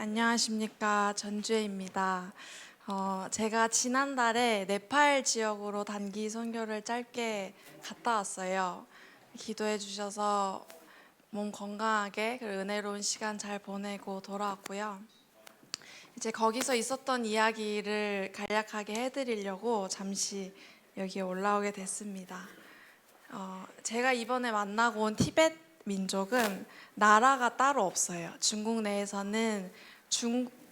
안녕하십니까. 전주혜입니다. 제가 지난달에 네팔 지역으로 단기 선교를 짧게 갔다 왔어요. 기도해 주셔서 몸 건강하게 그리고 은혜로운 시간 잘 보내고 돌아왔고요. 이제 거기서 있었던 이야기를 간략하게 해드리려고 잠시 여기에 올라오게 됐습니다. 제가 이번에 만나고 온 티베트 민족은 나라가 따로 없어요. 중국 내에서는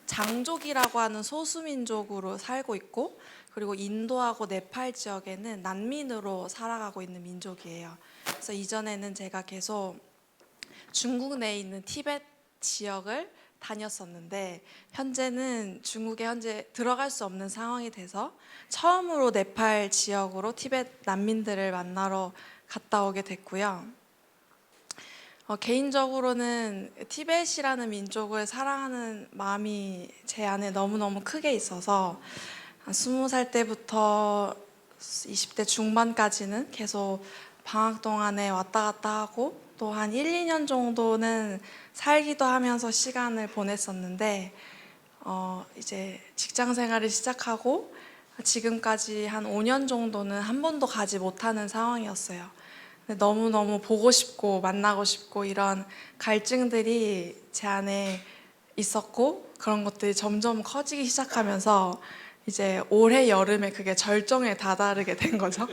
장족이라고 하는 소수민족으로 살고 있고, 그리고 인도하고 네팔 지역에는 난민으로 살아가고 있는 민족이에요. 그래서 이전에는 제가 계속 중국 내에 있는 티베트 지역을 다녔었는데, 현재는 중국에 들어갈 수 없는 상황이 돼서 처음으로 네팔 지역으로 티베트 난민들을 만나러 갔다 오게 됐고요. 개인적으로는 티벳이라는 민족을 사랑하는 마음이 제 안에 너무너무 크게 있어서 한 20살 때부터 20대 중반까지는 계속 방학 동안에 왔다 갔다 하고 또 한 1, 2년 정도는 살기도 하면서 시간을 보냈었는데 이제 직장 생활을 시작하고 지금까지 한 5년 정도는 한 번도 가지 못하는 상황이었어요. 너무너무 보고 싶고 만나고 싶고 이런 갈증들이 제 안에 있었고, 그런 것들이 점점 커지기 시작하면서 이제 올해 여름에 그게 절정에 다다르게 된 거죠.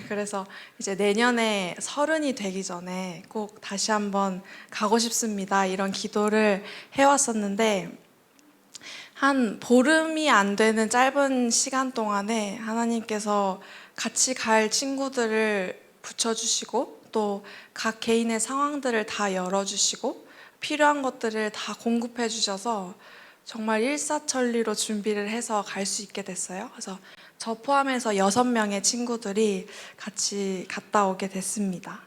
그래서 이제 내년에 30이 되기 전에 꼭 다시 한번 가고 싶습니다, 이런 기도를 해왔었는데, 한 보름이 안 되는 짧은 시간 동안에 하나님께서 같이 갈 친구들을 붙여주시고 또 각 개인의 상황들을 다 열어주시고 필요한 것들을 다 공급해 주셔서 정말 일사천리로 준비를 해서 갈 수 있게 됐어요. 그래서 저 포함해서 6명의 친구들이 같이 갔다 오게 됐습니다.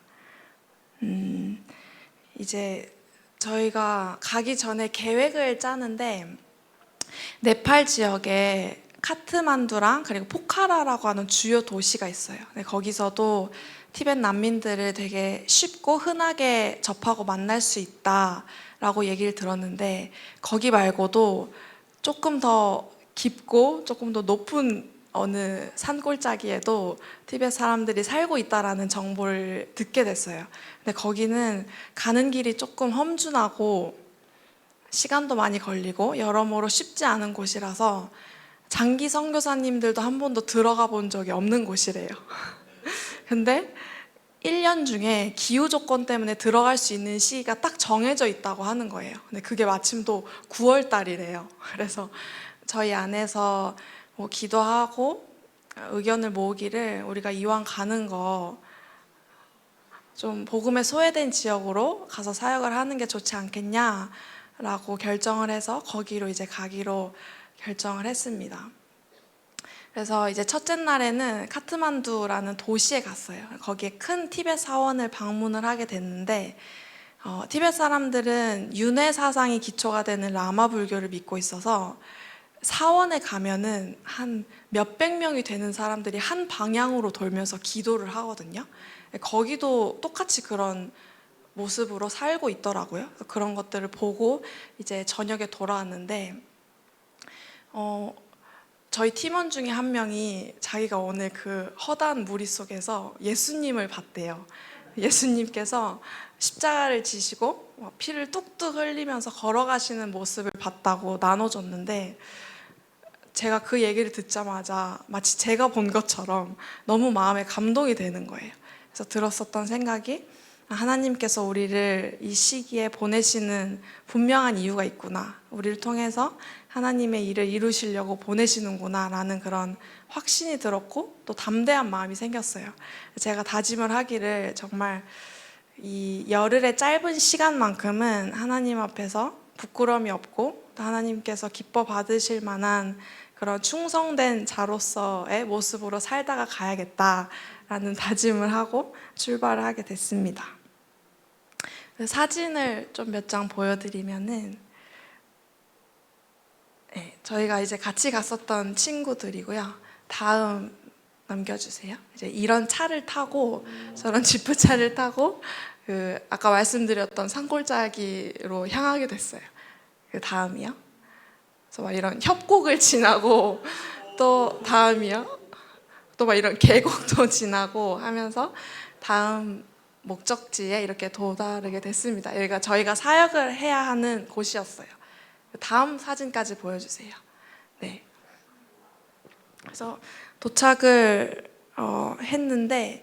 이제 저희가 가기 전에 계획을 짜는데, 네팔 지역에 카트만두랑 그리고 포카라라고 하는 주요 도시가 있어요. 거기서도 티벳 난민들을 되게 쉽고 흔하게 접하고 만날 수 있다라고 얘기를 들었는데, 거기 말고도 조금 더 깊고 조금 더 높은 어느 산골짜기에도 티벳 사람들이 살고 있다라는 정보를 듣게 됐어요. 근데 거기는 가는 길이 조금 험준하고 시간도 많이 걸리고 여러모로 쉽지 않은 곳이라서 장기 선교사님들도 한 번도 들어가 본 적이 없는 곳이래요. 근데 1년 중에 기후 조건 때문에 들어갈 수 있는 시기가 딱 정해져 있다고 하는 거예요. 근데 그게 마침 또 9월 달이래요. 그래서 저희 안에서 뭐 기도하고 의견을 모으기를, 우리가 이왕 가는 거 좀 복음에 소외된 지역으로 가서 사역을 하는 게 좋지 않겠냐라고 결정을 해서 거기로 이제 가기로 결정을 했습니다. 그래서 이제 첫째 날에는 카트만두라는 도시에 갔어요. 거기에 큰 티벳 사원을 방문을 하게 됐는데, 티벳 사람들은 윤회 사상이 기초가 되는 라마 불교를 믿고 있어서 사원에 가면은 한 몇백 명이 되는 사람들이 한 방향으로 돌면서 기도를 하거든요. 거기도 똑같이 그런 모습으로 살고 있더라고요. 그래서 그런 것들을 보고 이제 저녁에 돌아왔는데, 저희 팀원 중에 한 명이 자기가 오늘 그 허다한 무리 속에서 예수님을 봤대요. 예수님께서 십자가를 지시고 피를 뚝뚝 흘리면서 걸어가시는 모습을 봤다고 나눠줬는데, 제가 그 얘기를 듣자마자 마치 제가 본 것처럼 너무 마음에 감동이 되는 거예요. 그래서 들었었던 생각이, 하나님께서 우리를 이 시기에 보내시는 분명한 이유가 있구나, 우리를 통해서 하나님의 일을 이루시려고 보내시는구나 라는 그런 확신이 들었고 또 담대한 마음이 생겼어요. 제가 다짐을 하기를, 정말 이 열흘의 짧은 시간만큼은 하나님 앞에서 부끄러움이 없고 또 하나님께서 기뻐 받으실 만한 그런 충성된 자로서의 모습으로 살다가 가야겠다라는 다짐을 하고 출발을 하게 됐습니다. 사진을 좀 몇 장 보여드리면은, 저희가 이제 같이 갔었던 친구들이고요. 다음 넘겨주세요. 이제 이런 차를 타고, 저런 지프차를 타고 아까 말씀드렸던 산골짜기로 향하게 됐어요. 그 다음이요. 그래서 막 이런 협곡을 지나고 또 다음이요. 또 막 이런 계곡도 지나고 하면서 다음 목적지에 이렇게 도달하게 됐습니다. 여기가 저희가 사역을 해야 하는 곳이었어요. 다음 사진까지 보여주세요. 네. 그래서 도착을 했는데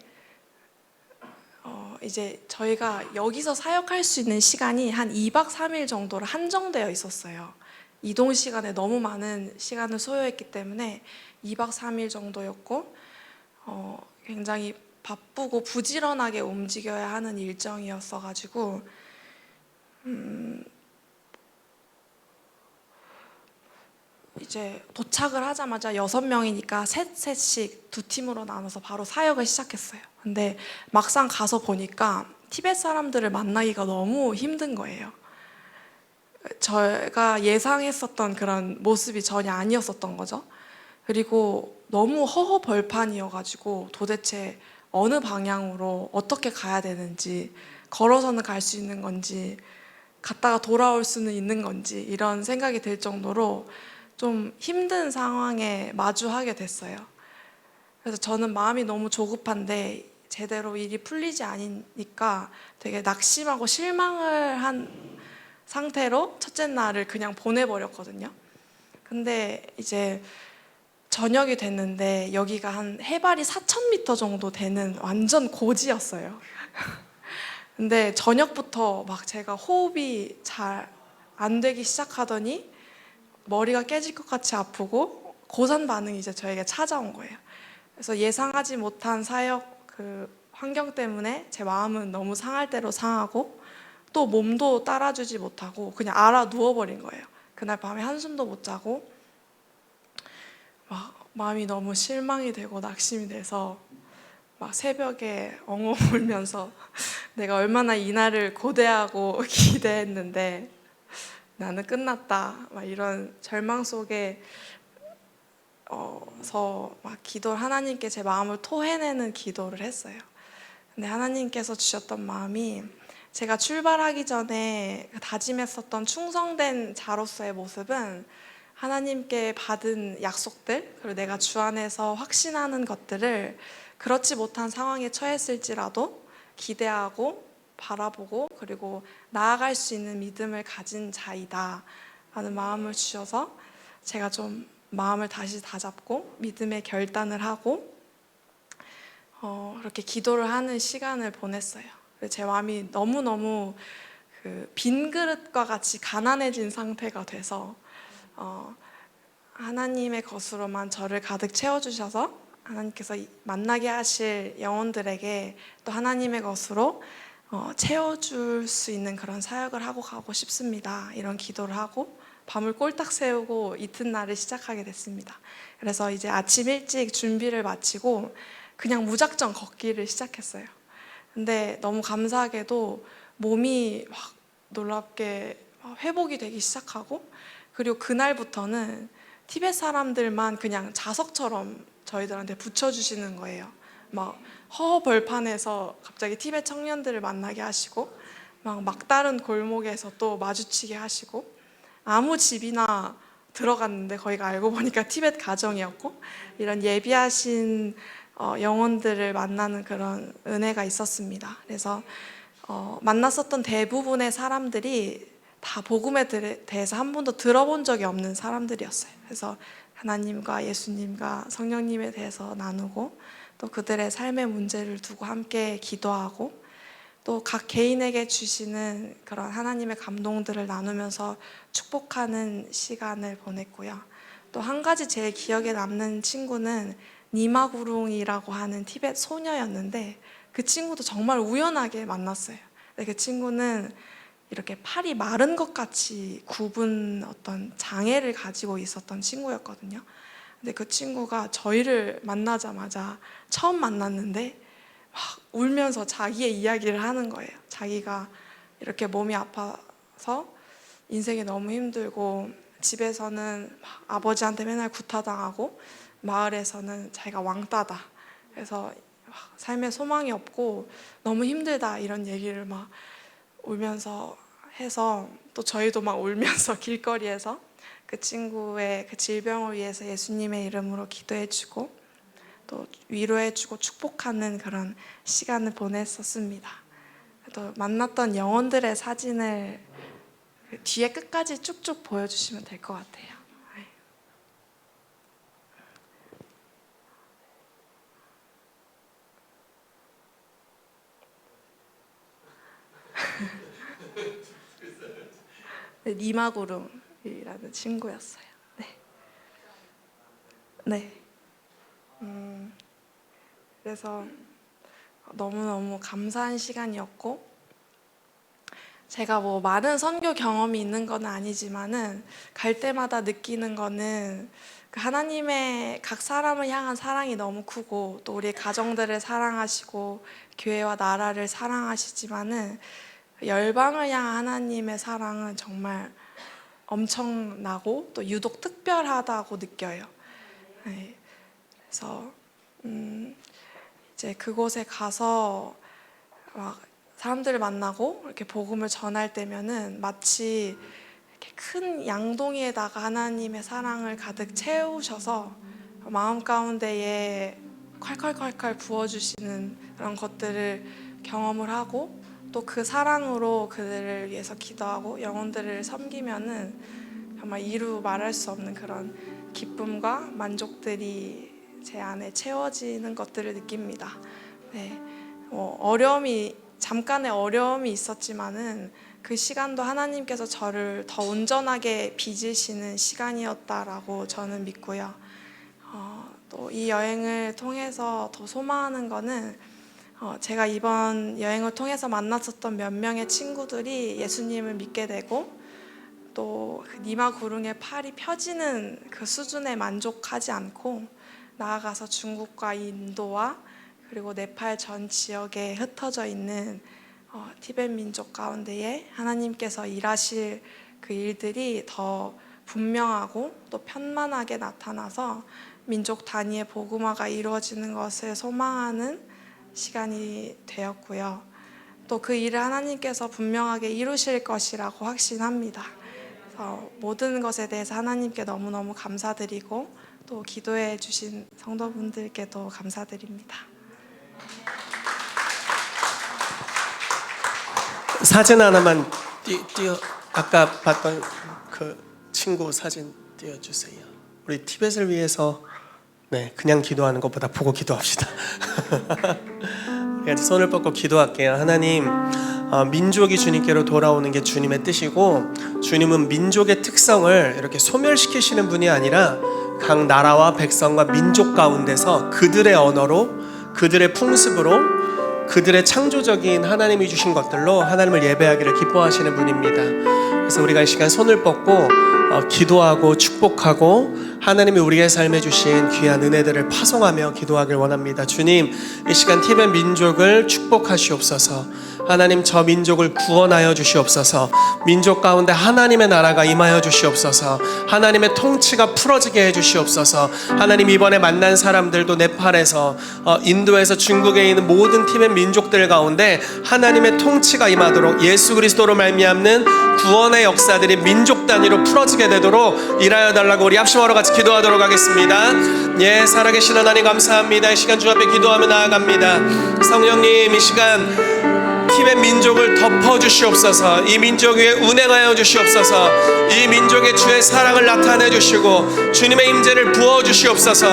이제 저희가 여기서 사역할 수 있는 시간이 한 2박 3일 정도로 한정되어 있었어요. 이동 시간에 너무 많은 시간을 소요했기 때문에 2박 3일 정도였고 굉장히 바쁘고 부지런하게 움직여야 하는 일정이었어가지고 이제 도착을 하자마자 6명이니까 셋씩 두 팀으로 나눠서 바로 사역을 시작했어요. 근데 막상 가서 보니까 티벳 사람들을 만나기가 너무 힘든 거예요. 제가 예상했었던 그런 모습이 전혀 아니었었던 거죠. 그리고 너무 허허벌판이어가지고 도대체 어느 방향으로 어떻게 가야 되는지, 걸어서는 갈 수 있는 건지, 갔다가 돌아올 수는 있는 건지 이런 생각이 들 정도로 좀 힘든 상황에 마주하게 됐어요. 그래서 저는 마음이 너무 조급한데 제대로 일이 풀리지 않으니까 되게 낙심하고 실망을 한 상태로 첫째 날을 그냥 보내버렸거든요. 근데 이제 저녁이 됐는데 여기가 한 해발이 4,000m 정도 되는 완전 고지였어요. 근데 저녁부터 막 제가 호흡이 잘 안 되기 시작하더니 머리가 깨질 것 같이 아프고 고산 반응이 이제 저에게 찾아온 거예요. 그래서 예상하지 못한 사역 그 환경 때문에 제 마음은 너무 상할 대로 상하고 또 몸도 따라주지 못하고 그냥 알아 누워버린 거예요. 그날 밤에 한숨도 못 자고 막 마음이 너무 실망이 되고 낙심이 돼서 막 새벽에 엉엉 울면서 내가 얼마나 이날을 고대하고 기대했는데 나는 끝났다 막 이런 절망 속에 막 기도를 하나님께 제 마음을 토해내는 기도를 했어요. 근데 하나님께서 주셨던 마음이 제가 출발하기 전에 다짐했었던 충성된 자로서의 모습은 하나님께 받은 약속들 그리고 내가 주 안에서 확신하는 것들을 그렇지 못한 상황에 처했을지라도 기대하고 바라보고 그리고 나아갈 수 있는 믿음을 가진 자이다 라는 마음을 주셔서 제가 좀 마음을 다시 다잡고 믿음의 결단을 하고 그렇게 기도를 하는 시간을 보냈어요. 제 마음이 너무너무 빈 그릇과 같이 가난해진 상태가 돼서 하나님의 것으로만 저를 가득 채워주셔서 하나님께서 만나게 하실 영혼들에게 또 하나님의 것으로 채워줄 수 있는 그런 사역을 하고 가고 싶습니다. 이런 기도를 하고 밤을 꼴딱 새우고 이튿날을 시작하게 됐습니다. 그래서 이제 아침 일찍 준비를 마치고 그냥 무작정 걷기를 시작했어요. 근데 너무 감사하게도 몸이 막 놀랍게 회복이 되기 시작하고 그리고 그날부터는 티벳 사람들만 그냥 자석처럼 저희들한테 붙여주시는 거예요. 막 허허벌판에서 갑자기 티벳 청년들을 만나게 하시고 막 막다른 골목에서 또 마주치게 하시고 아무 집이나 들어갔는데 거기가 알고 보니까 티벳 가정이었고 이런 예비하신 영혼들을 만나는 그런 은혜가 있었습니다. 그래서 만났었던 대부분의 사람들이 다 복음에 대해서 한 번도 들어본 적이 없는 사람들이었어요. 그래서 하나님과 예수님과 성령님에 대해서 나누고 또 그들의 삶의 문제를 두고 함께 기도하고 또 각 개인에게 주시는 그런 하나님의 감동들을 나누면서 축복하는 시간을 보냈고요. 또 한 가지 제일 기억에 남는 친구는 니마구룽이라고 하는 티벳 소녀였는데 그 친구도 정말 우연하게 만났어요. 근데 그 친구는 이렇게 팔이 마른 것 같이 굽은 어떤 장애를 가지고 있었던 친구였거든요. 근데 그 친구가 저희를 만나자마자 처음 만났는데 막 울면서 자기의 이야기를 하는 거예요. 자기가 이렇게 몸이 아파서 인생이 너무 힘들고 집에서는 막 아버지한테 맨날 구타당하고 마을에서는 자기가 왕따다. 그래서 삶에 소망이 없고 너무 힘들다 이런 얘기를 막 울면서 해서 또 저희도 막 울면서 길거리에서 그 친구의 그 질병을 위해서 예수님의 이름으로 기도해주고 또 위로해주고 축복하는 그런 시간을 보냈었습니다. 또 만났던 영혼들의 사진을 뒤에 끝까지 쭉쭉 보여주시면 될 것 같아요. 네, 니마구름이라는 친구였어요. 네. 네. 그래서 너무너무 감사한 시간이었고, 제가 뭐 많은 선교 경험이 있는 건 아니지만은 갈 때마다 느끼는 거는 그 하나님의 각 사람을 향한 사랑이 너무 크고 또 우리 가정들을 사랑하시고 교회와 나라를 사랑하시지만은 열방을 향한 하나님의 사랑은 정말 엄청나고 또 유독 특별하다고 느껴요. 네. 그래서 이제 그곳에 가서 막 사람들을 만나고 이렇게 복음을 전할 때면은 마치 이렇게 큰 양동이에다가 하나님의 사랑을 가득 채우셔서 마음 가운데에 콸콸콸콸 부어주시는 그런 것들을 경험을 하고 또 그 사랑으로 그들을 위해서 기도하고 영혼들을 섬기면은 정말 이루 말할 수 없는 그런 기쁨과 만족들이 제 안에 채워지는 것들을 느낍니다. 네, 잠깐의 어려움이 있었지만은 그 시간도 하나님께서 저를 더 온전하게 빚으시는 시간이었다라고 저는 믿고요. 또 이 여행을 통해서 더 소망하는 거는 제가 이번 여행을 통해서 만났었던 몇 명의 친구들이 예수님을 믿게 되고 또 그 니마구릉의 팔이 펴지는 그 수준에 만족하지 않고 나아가서 중국과 인도와 그리고 네팔 전 지역에 흩어져 있는 티벳 민족 가운데에 하나님께서 일하실 그 일들이 더 분명하고 또 편만하게 나타나서 민족 단위의 복음화가 이루어지는 것을 소망하는 시간이 되었고요. 또 그 일을 하나님께서 분명하게 이루실 것이라고 확신합니다. 그래서 모든 것에 대해서 하나님께 너무너무 감사드리고 또 기도해 주신 성도분들께도 감사드립니다. 사진 하나만 아까 봤던 그 친구 사진 띄워주세요. 우리 티벳을 위해서 그냥 기도하는 것보다 보고 기도합시다. 같이 손을 뻗고 기도할게요. 하나님, 민족이 주님께로 돌아오는 게 주님의 뜻이고 주님은 민족의 특성을 이렇게 소멸시키시는 분이 아니라 각 나라와 백성과 민족 가운데서 그들의 언어로 그들의 풍습으로 그들의 창조적인 하나님이 주신 것들로 하나님을 예배하기를 기뻐하시는 분입니다. 그래서 우리가 이 시간 손을 뻗고 기도하고 축복하고 하나님이 우리의 삶에 주신 귀한 은혜들을 파송하며 기도하길 원합니다. 주님, 이 시간 티벳 민족을 축복하시옵소서. 하나님, 저 민족을 구원하여 주시옵소서. 민족 가운데 하나님의 나라가 임하여 주시옵소서. 하나님의 통치가 풀어지게 해 주시옵소서. 하나님, 이번에 만난 사람들도 네팔에서 인도에서 중국에 있는 모든 티벳 민족들 가운데 하나님의 통치가 임하도록 예수 그리스도로 말미암는 구원의 역사들이 민족 단위로 풀어지게 되도록 일하여 달라고 우리 합심하러 같이 기도하도록 하겠습니다. 예, 살아계신 하나님 감사합니다. 이 시간 주 앞에 기도하며 나아갑니다. 성령님, 이 시간 티벳 민족을 덮어주시옵소서. 이 민족 위에 운행하여 주시옵소서. 이 민족의 주의 사랑을 나타내 주시고 주님의 임재를 부어주시옵소서.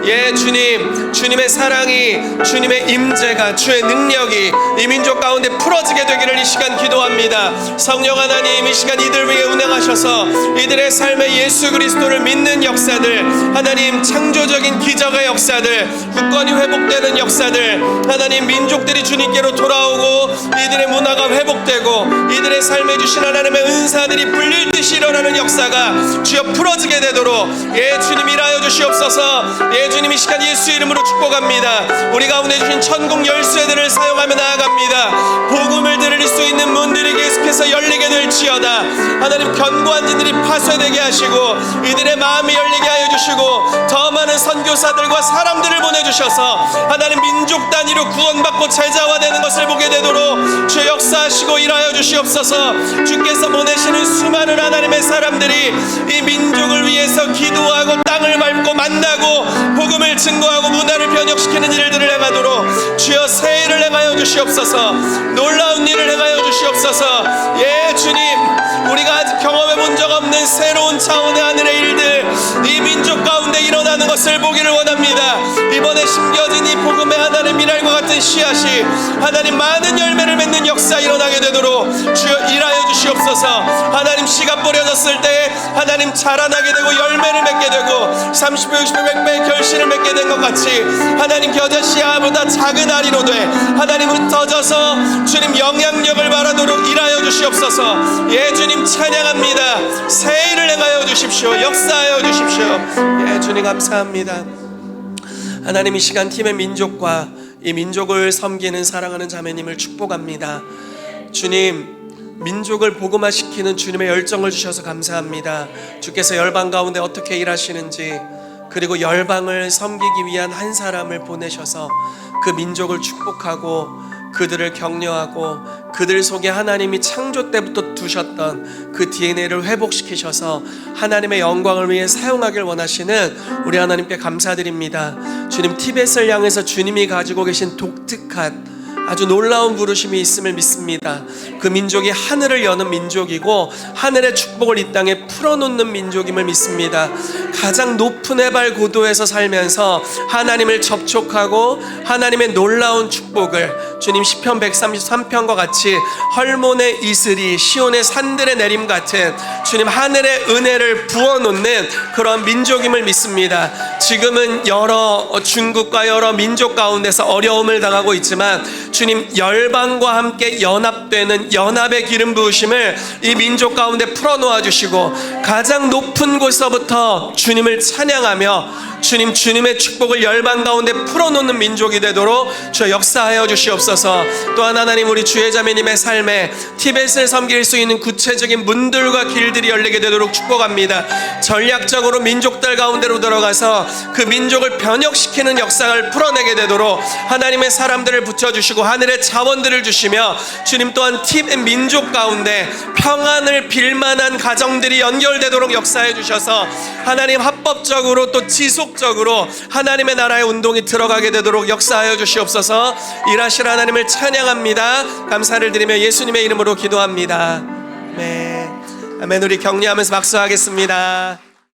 예, 주님, 주님의 사랑이, 주님의 임재가, 주의 능력이 이 민족 가운데 풀어지게 되기를 이 시간 기도합니다. 성령 하나님, 이 시간 이들 위에 운행하셔서 이들의 삶에 예수 그리스도를 믿는 역사들, 하나님 창조적인 기적의 역사들, 국권이 회복되는 역사들, 하나님 민족들이 주님께로 돌아오고 이들의 문화가 회복되고 이들의 삶에 주신 하나님의 은사들이 불릴 듯이 일어나는 역사가 주여 풀어지게 되도록 예, 주님 일하여 주시옵소서. 예, 주님 이 시간 예수 이름으로 축복합니다. 우리 가운데 주신 천국 열쇠들을 사용하며 나아갑니다. 복음을 들을 수 있는 문들이 계속해서 열리게 될지어다. 하나님, 견고한 진들이 파쇄되게 하시고 이들의 마음이 열리게 하여 주시고 더 많은 선교사들과 사람들을 보내주셔서 하나님 민족 단위로 구원받고 제자화되는 것을 보게 되도록 되도록 주 역사하시고 일하여 주시옵소서. 주께서 보내시는 수많은 하나님의 사람들이 이 민족을 위해서 기도하고 땅을 밟고 만나고 복음을 증거하고 문화를 변혁시키는 일들을 행하도록 주여 새 일을 행하여 주시옵소서. 놀라운 일을 행하여 주시옵소서. 예 주님, 우리가 아직 경험해 본 적 없는 새로운 차원의 하늘의 일들 이 민족 가운데 일어나는 것을 보기를 원합니다. 이번에 심겨진 이 복음의 하나님의 미랄과 같은 씨앗이 하나님 많은 열매를 맺는 역사 일어나게 되도록 주여 일하여 주시옵소서. 하나님 씨가 뿌려졌을 때 하나님 자라나게 되고 열매를 맺게 되고 30배 60배 100배의 결실을 맺게 된 것 같이 하나님 겨자 씨앗보다 작은 알이로 돼 하나님 흩어져서 주님 영향력을 발하도록 일하여 주시옵소서. 예 주님 찬양합니다. 새 일을 행하여 주십시오. 역사하여 주십시오. 예 주님 감사합니다. 하나님 이 시간 팀의 민족과 이 민족을 섬기는 사랑하는 자매님을 축복합니다. 주님 민족을 복음화시키는 주님의 열정을 주셔서 감사합니다. 주께서 열방 가운데 어떻게 일하시는지 그리고 열방을 섬기기 위한 한 사람을 보내셔서 그 민족을 축복하고 그들을 격려하고 그들 속에 하나님이 창조 때부터 두셨던 그 DNA를 회복시키셔서 하나님의 영광을 위해 사용하길 원하시는 우리 하나님께 감사드립니다. 주님 티벳을 향해서 주님이 가지고 계신 독특한 아주 놀라운 부르심이 있음을 믿습니다. 그 민족이 하늘을 여는 민족이고 하늘의 축복을 이 땅에 풀어놓는 민족임을 믿습니다. 가장 높은 해발 고도에서 살면서 하나님을 접촉하고 하나님의 놀라운 축복을 주님 시편 133편과 같이 헐몬의 이슬이 시온의 산들의 내림 같은 주님 하늘의 은혜를 부어놓는 그런 민족임을 믿습니다. 지금은 여러 중국과 여러 민족 가운데서 어려움을 당하고 있지만 주님 열방과 함께 연합되는 연합의 기름 부으심을 이 민족 가운데 풀어놓아 주시고 가장 높은 곳서부터 주님을 찬양하며 주님 주님의 축복을 열방 가운데 풀어놓는 민족이 되도록 주 역사하여 주시옵소서. 또한 하나님 우리 주의 자매님의 삶에 티벳을 섬길 수 있는 구체적인 문들과 길들이 열리게 되도록 축복합니다. 전략적으로 민족들 가운데로 들어가서 그 민족을 변혁시키는 역사를 풀어내게 되도록 하나님의 사람들을 붙여주시고 하늘의 자원들을 주시며 주님 또한 티벳 민족 가운데 평안을 빌만한 가정들이 연결되도록 역사해 주셔서 하나님 합법적으로 또 지속적으로 하나님의 나라의 운동이 들어가게 되도록 역사하여 주시옵소서. 일하실 하나님을 찬양합니다. 감사를 드리며 예수님의 이름으로 기도합니다. 아멘. 아멘. 우리 격려하면서 박수하겠습니다.